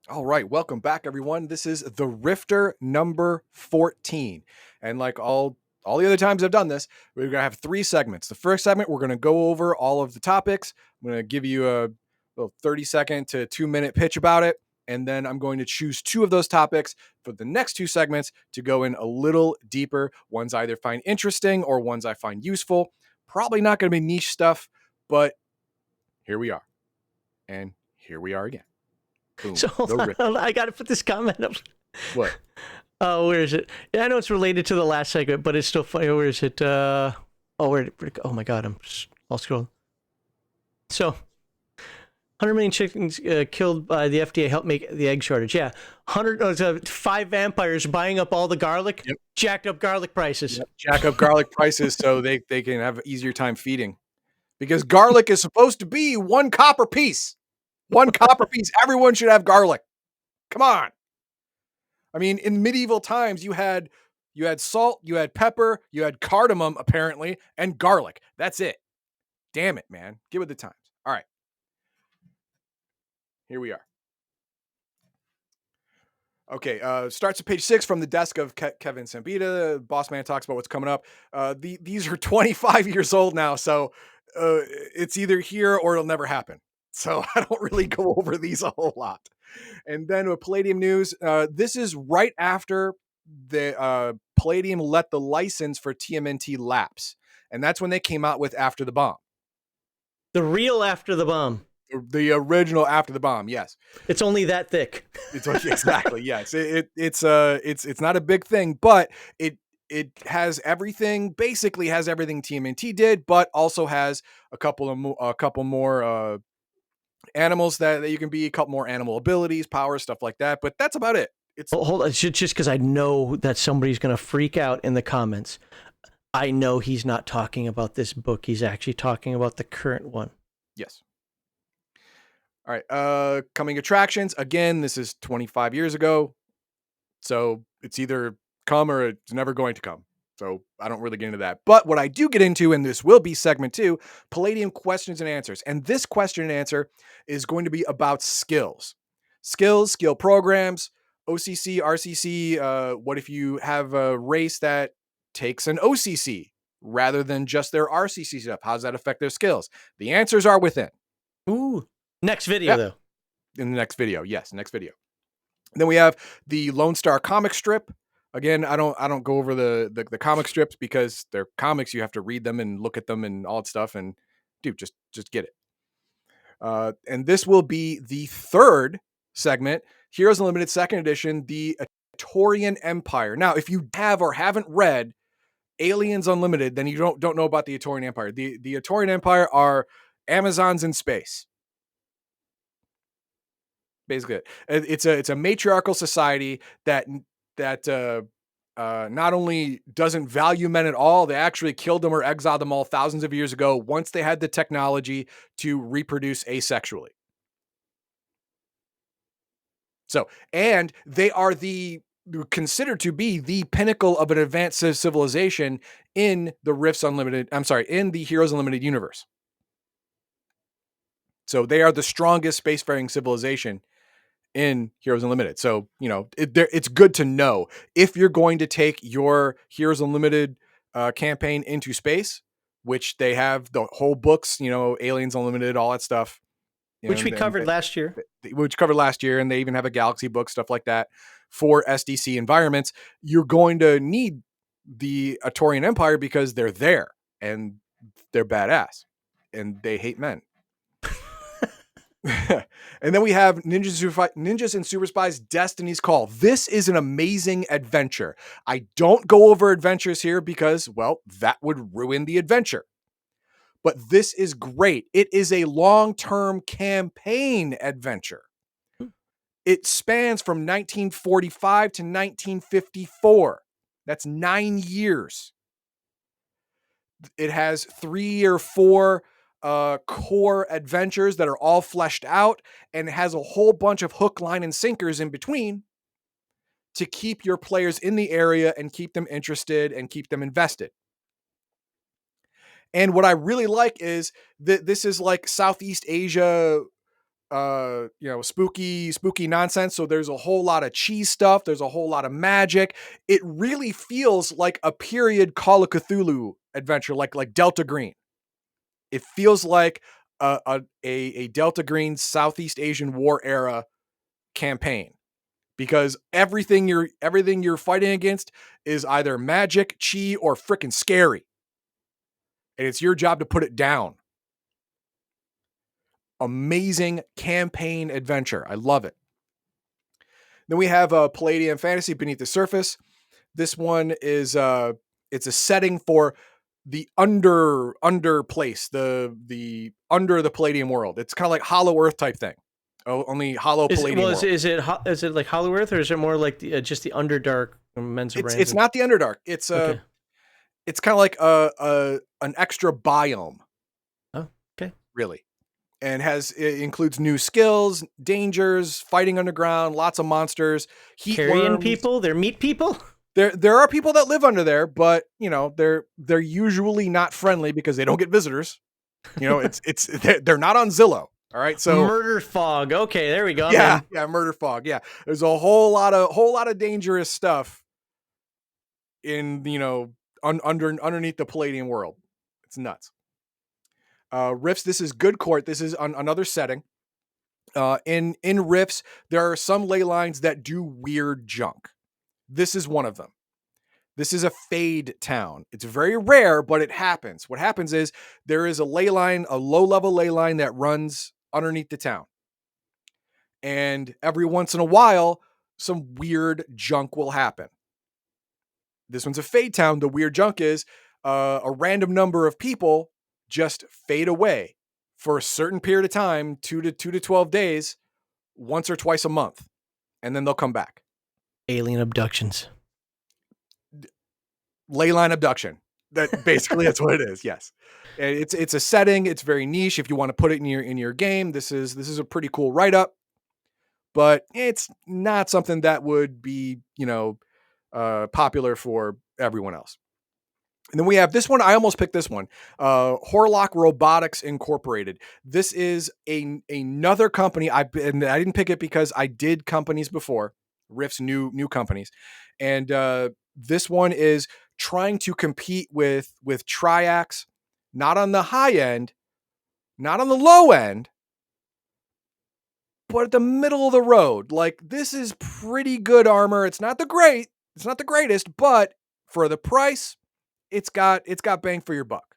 All right, welcome back, everyone. This is the Rifter number 14. And like all the other times I've done this, we're gonna have three segments. The first segment, we're gonna go over all of the topics. I'm gonna give you a little 30-second to 2-minute pitch about it. And then I'm going to choose two of those topics for the next two segments to go in a little deeper. Ones I either find interesting or ones I find useful. Probably not gonna be niche stuff, but here we are. And here we are again. Boom. So hold The on, Rifter. I got to put this comment up. What? Oh, where is it? Yeah, I know it's related to the last segment, but it's still funny. Where is it? Where'd it go? Oh my God, I'll scroll. So, 100 million chickens killed by the FDA helped make the egg shortage. Yeah, 5 vampires buying up all the garlic, Yep. jacked up garlic prices. Yep. Jack up garlic prices so they can have an easier time feeding. Because garlic is supposed to be 1 copper piece. 1 copper piece. Everyone should have garlic. Come on. I mean, in medieval times, you had salt, you had pepper, you had cardamom, apparently, and garlic. That's it. Damn it, man. Get with the times. All right. Here we are. Okay, starts at page 6 from the desk of Kevin Sambita. Boss man talks about what's coming up. These are 25 years old now, so it's either here or it'll never happen. So I don't really go over these a whole lot. And then with Palladium news, this is right after the Palladium let the license for TMNT lapse. And that's when they came out with After the Bomb. The real After the Bomb. The original After the Bomb, yes. It's only that thick. It's exactly, yes. It's not a big thing, but it has everything. Basically, has everything TMNT did, but also has a couple more animals that you can be, a couple more animal abilities, power, stuff like that. But that's about it. It's Hold on, just because I know that somebody's going to freak out in the comments. I know he's not talking about this book. He's actually talking about the current one. yes. All right. Coming attractions. Again, this is 25 years ago. So it's either come or it's never going to come. So I don't really get into that. But what I do get into, and this will be segment 2, Palladium questions and answers. And this question and answer is going to be about skills. Skills, skill programs, OCC, RCC. What if you have a race that takes an OCC rather than just their RCC stuff? How does that affect their skills? The answers are within. Ooh. Next video, though. In the next video. Yes, next video. Then we have the Lone Star comic strip. Again, I don't go over the comic strips because they're comics. You have to read them and look at them and all that stuff. And dude, just get it. And this will be the third segment, Heroes Unlimited Second Edition, the Atorian Empire. Now, if you have or haven't read Aliens Unlimited, then you don't know about the Atorian Empire. The Atorian Empire are Amazons in space. Basically, it's a matriarchal society that not only doesn't value men at all, they actually killed them or exiled them all thousands of years ago once they had the technology to reproduce asexually. So, and they are considered to be the pinnacle of an advanced civilization in the in the Heroes Unlimited universe. So they are the strongest spacefaring civilization in Heroes Unlimited. So, it's good to know if you're going to take your Heroes Unlimited campaign into space, which they have the whole books, Aliens Unlimited, all that stuff. Which we covered last year. And they even have a Galaxy book, stuff like that for SDC environments. You're going to need the Atorian Empire because they're there and they're badass and they hate men. And then we have Ninjas and Super Spies Destiny's Call. This is an amazing adventure. I don't go over adventures here because, well, that would ruin the adventure. But this is great. It is a long-term campaign adventure. It spans from 1945 to 1954. That's 9 years. It has 3 or 4 core adventures that are all fleshed out, and it has a whole bunch of hook, line, and sinkers in between to keep your players in the area and keep them interested and keep them invested. And what I really like is that this is like Southeast Asia spooky nonsense. So there's a whole lot of cheese stuff. There's a whole lot of magic. It really feels like a period Call of Cthulhu adventure, like Delta Green. It feels like a Delta Green Southeast Asian War era campaign, because everything you're fighting against is either magic, chi, or freaking scary, and it's your job to put it down. Amazing campaign adventure. I love it. Then we have Palladium Fantasy Beneath the Surface. This one is it's a setting for the under place, the under the Palladium world. It's kind of like Hollow Earth type thing. Oh, only Hollow Palladium world. Is it like Hollow Earth, or is it more like just the Underdark Mensa Brand? It's not the Underdark. It's okay. It's kind of like an extra biome. Oh, okay. Really. And it includes new skills, dangers, fighting underground, lots of monsters, heat carrion worms. people. They're meat people. There are people that live under there, but they're usually not friendly because they don't get visitors. They're not on Zillow. All right, so murder fog. Okay, there we go. Yeah, murder fog. Yeah, there's a whole lot of dangerous stuff in underneath the Palladium world. It's nuts. Rifts. This is Good Court. This is another setting. In Rifts, there are some ley lines that do weird junk. This is one of them. This is a fade town. It's very rare, but it happens. What happens is there is a ley line, a low-level ley line that runs underneath the town. And every once in a while, some weird junk will happen. This one's a fade town. The weird junk is a random number of people just fade away for a certain period of time, 2 to 12 days, once or twice a month, and then they'll come back. Alien abductions. Leyline abduction. That's what it is. Yes, and it's a setting. It's very niche. If you want to put it in your game, this is a pretty cool write up, but it's not something that would be popular for everyone else. And then we have this one. I almost picked this one. Horlock Robotics Incorporated. This is another company. And I didn't pick it because I did companies before. Rift's new companies, and this one is trying to compete with Triax, not on the high end, not on the low end, but at the middle of the road. Like, this is pretty good armor. It's not the greatest, but for the price, it's got bang for your buck.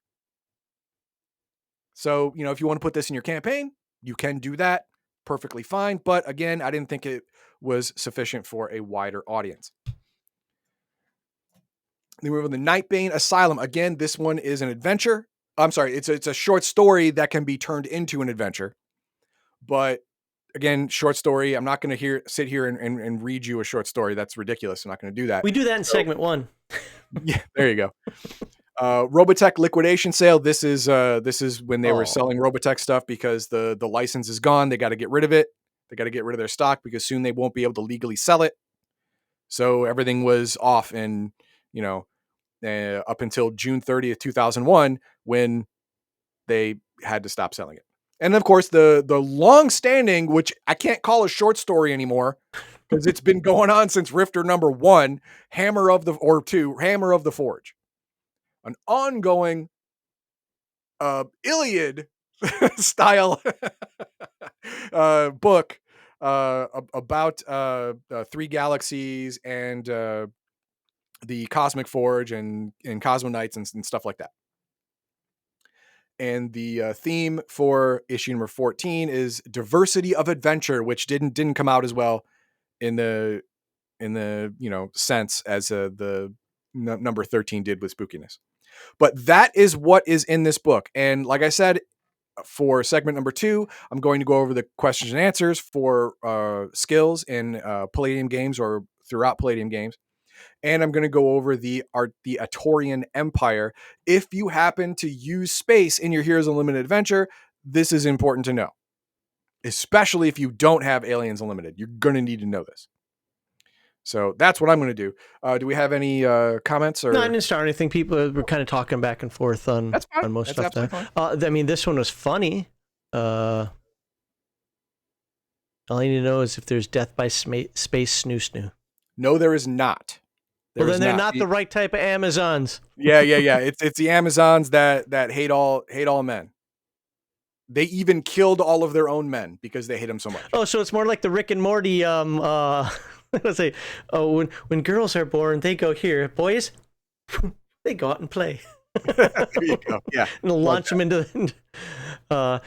So, if you want to put this in your campaign, you can do that perfectly fine. But again, I didn't think it was sufficient for a wider audience. Then we move on to Nightbane Asylum. Again, this one is an adventure. I'm sorry, it's a short story that can be turned into an adventure. But again, short story. I'm not going to sit here and read you a short story. That's ridiculous. I'm not going to do that. We do that in segment 1. Yeah, there you go. Robotech liquidation sale. This is when they were selling Robotech stuff because the license is gone. They got to get rid of it. They got to get rid of their stock because soon they won't be able to legally sell it. So everything was off, and up until June 30th, 2001, when they had to stop selling it. And of course, the long-standing, which I can't call a short story anymore because it's been going on since Rifter number 1, Hammer of the Forge, an ongoing Iliad style book about 3 galaxies and the Cosmic Forge and Cosmonites and stuff like that. And the theme for issue number 14 is diversity of adventure, which didn't come out as well in the sense as the number 13 did with spookiness. But that is what is in this book. And like I said, for segment number 2, I'm going to go over the questions and answers for skills in Palladium games or throughout Palladium games. And I'm going to go over the Atorian Empire. If you happen to use space in your Heroes Unlimited adventure, this is important to know. Especially if you don't have Aliens Unlimited. You're going to need to know this. So that's what I'm going to do. Do we have any comments? Or? No, I didn't start anything. People were kind of talking back and forth on most stuff there. I mean, this one was funny. All I need to know is if there's death by space snoo snoo. No, there is not. Well, then they're not the right type of Amazons. Yeah. It's the Amazons that hate all men. They even killed all of their own men because they hate them so much. Oh, so it's more like the Rick and Morty. Let's say, when girls are born, they go here. Boys, they go out and play. There you go. Yeah, and launch them into. All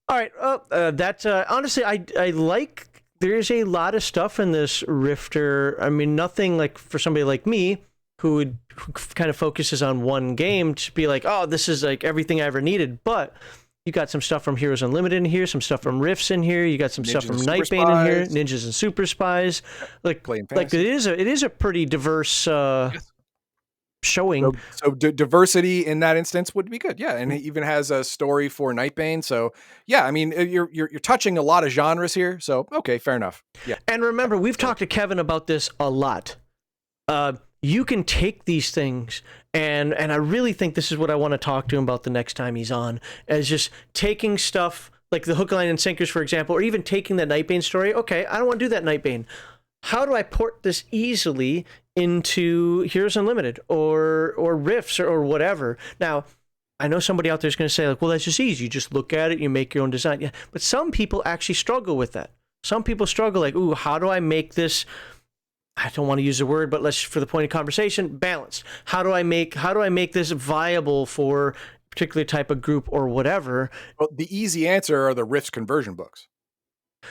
right. That's honestly, I like. There's a lot of stuff in this Rifter. I mean, nothing like for somebody like me who kind of focuses on one game to be like, oh, this is like everything I ever needed. But you got some stuff from Heroes Unlimited in here, some stuff from Rifts in here. You got some stuff from Nightbane in here, Ninjas and Super Spies. Like it is a pretty diverse showing. So diversity in that instance would be good. Yeah, and it even has a story for Nightbane. So yeah, I mean you're touching a lot of genres here. So okay, fair enough. Yeah. And remember, we've talked to Kevin about this a lot. You can take these things, and I really think this is what I want to talk to him about the next time he's on, as just taking stuff like the hook, line, and sinkers, for example, or even taking that Nightbane story. Okay, I don't want to do that Nightbane. How do I port this easily into Heroes Unlimited or Rifts or whatever? Now, I know somebody out there is going to say, like, well, that's just easy. You just look at it, you make your own design. Yeah, but some people actually struggle with that. Some people struggle like, ooh, how do I make this? I don't want to use the word, but let's, for the point of conversation, balanced. How do I make this viable for a particular type of group or whatever? Well, the easy answer are the Rifts conversion books.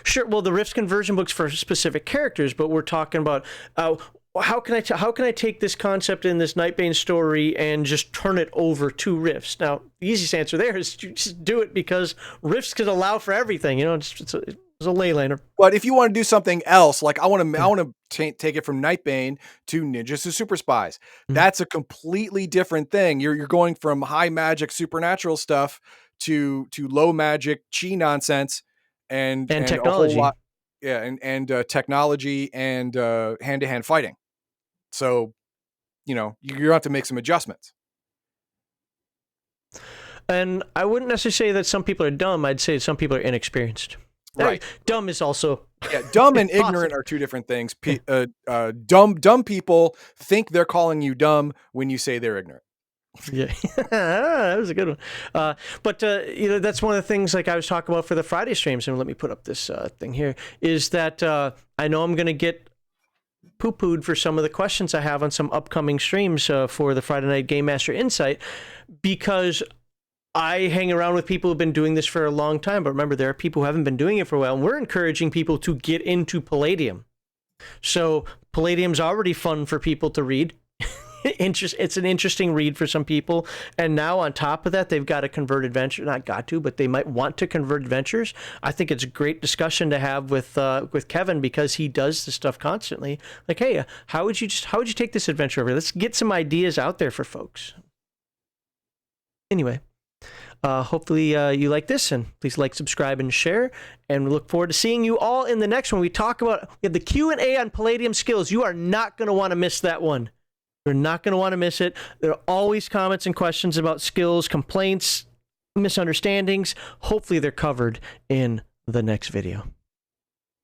Sure. Well, the Rifts conversion books for specific characters, but we're talking about how can I take this concept in this Nightbane story and just turn it over to Rifts? Now, the easiest answer there is to just do it because Rifts can allow for everything. You know, it's a ley liner. But if you want to do something else, like I want to take it from Nightbane to Ninjas to Super Spies, that's a completely different thing. You're going from high magic supernatural stuff to low magic chi nonsense and technology. A whole lot, and technology and hand-to-hand fighting. So, you know, you're going to have to make some adjustments. And I wouldn't necessarily say that some people are dumb. I'd say some people are inexperienced. Right. Dumb is also... Yeah, dumb and ignorant are two different things. Dumb people think they're calling you dumb when you say they're ignorant. Yeah, that was a good one. But you know, that's one of the things like I was talking about for the Friday streams, and let me put up this thing here, is that I know I'm going to get poo-pooed for some of the questions I have on some upcoming streams for the Friday Night Game Master Insight, because I hang around with people who've been doing this for a long time. But remember, there are people who haven't been doing it for a while, and we're encouraging people to get into Palladium. So Palladium's already fun for people to read. It's an interesting read for some people, and now on top of that, they've got to convert adventure. Not got to, but they might want to convert adventures. I think it's a great discussion to have with Kevin, because he does this stuff constantly. Like, hey, how would you take this adventure over? Let's get some ideas out there for folks. Anyway, hopefully you like this, and please like, subscribe, and share. And we look forward to seeing you all in the next one. We have the Q&A on Palladium skills. You are not going to want to miss that one. You're not going to want to miss it. There are always comments and questions about skills, complaints, misunderstandings. Hopefully they're covered in the next video.